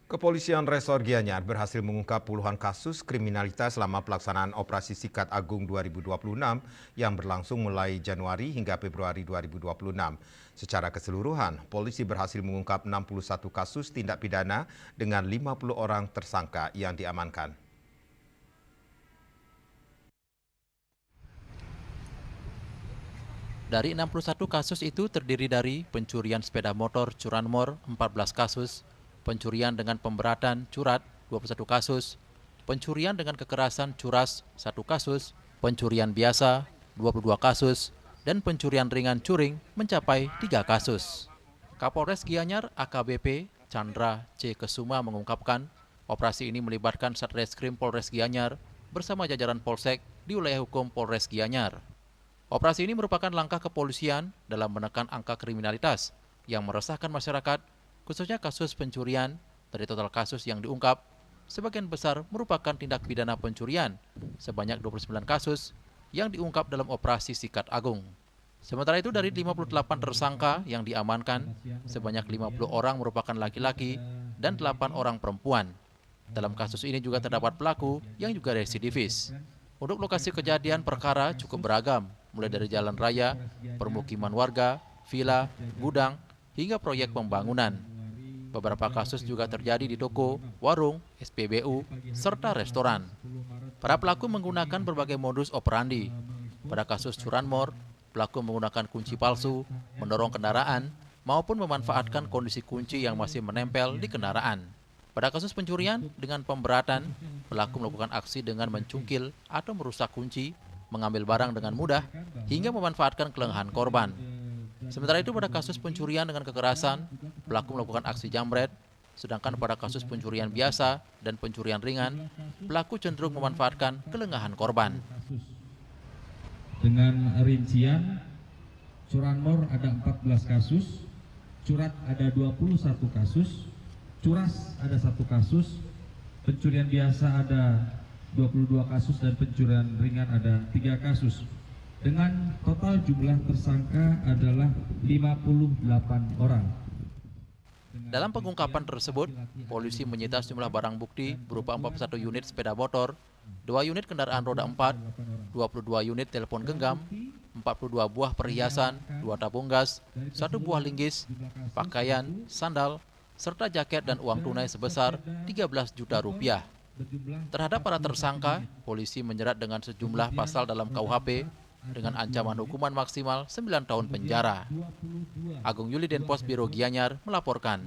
Kepolisian Resor Gianyar berhasil mengungkap puluhan kasus kriminalitas selama pelaksanaan Operasi Sikat Agung 2026 yang berlangsung mulai Januari hingga Februari 2026. Secara keseluruhan, polisi berhasil mengungkap 61 kasus tindak pidana dengan 50 orang tersangka yang diamankan. Dari 61 kasus itu terdiri dari pencurian sepeda motor curanmor 14 kasus, pencurian dengan pemberatan curat 21 kasus, pencurian dengan kekerasan curas 1 kasus, pencurian biasa 22 kasus, dan pencurian ringan curing mencapai 3 kasus. Kapolres Gianyar AKBP Chandra C. Kesuma mengungkapkan, operasi ini melibatkan Satreskrim Polres Gianyar bersama jajaran Polsek di wilayah hukum Polres Gianyar. Operasi ini merupakan langkah kepolisian dalam menekan angka kriminalitas yang meresahkan masyarakat, khususnya kasus pencurian. Dari total kasus yang diungkap, sebagian besar merupakan tindak pidana pencurian, sebanyak 29 kasus yang diungkap dalam operasi Sikat Agung. Sementara itu dari 58 tersangka yang diamankan, sebanyak 50 orang merupakan laki-laki dan 8 orang perempuan. Dalam kasus ini juga terdapat pelaku yang juga residivis. Untuk lokasi kejadian perkara cukup beragam, mulai dari jalan raya, permukiman warga, villa, gudang, hingga proyek pembangunan. Beberapa kasus juga terjadi di toko, warung, SPBU, serta restoran. Para pelaku menggunakan berbagai modus operandi. Pada kasus curanmor, pelaku menggunakan kunci palsu, mendorong kendaraan, maupun memanfaatkan kondisi kunci yang masih menempel di kendaraan. Pada kasus pencurian dengan pemberatan, pelaku melakukan aksi dengan mencungkil atau merusak kunci, mengambil barang dengan mudah, hingga memanfaatkan kelengahan korban. Sementara itu pada kasus pencurian dengan kekerasan, pelaku melakukan aksi jambret, sedangkan pada kasus pencurian biasa dan pencurian ringan, pelaku cenderung memanfaatkan kelengahan korban. Dengan rincian, curanmor ada 14 kasus, curat ada 21 kasus, curas ada 1 kasus, pencurian biasa ada 22 kasus dan pencurian ringan ada 3 kasus. Dengan total jumlah tersangka adalah 58 orang. Dalam pengungkapan tersebut, polisi menyita sejumlah barang bukti berupa 41 unit sepeda motor, 2 unit kendaraan roda 4, 22 unit telepon genggam, 42 buah perhiasan, 2 tabung gas, 1 buah linggis, pakaian, sandal, serta jaket dan uang tunai sebesar 13 juta rupiah. Terhadap para tersangka, polisi menjerat dengan sejumlah pasal dalam KUHP dengan ancaman hukuman maksimal 9 tahun penjara. Agung Yuli Denpos Biro Gianyar melaporkan.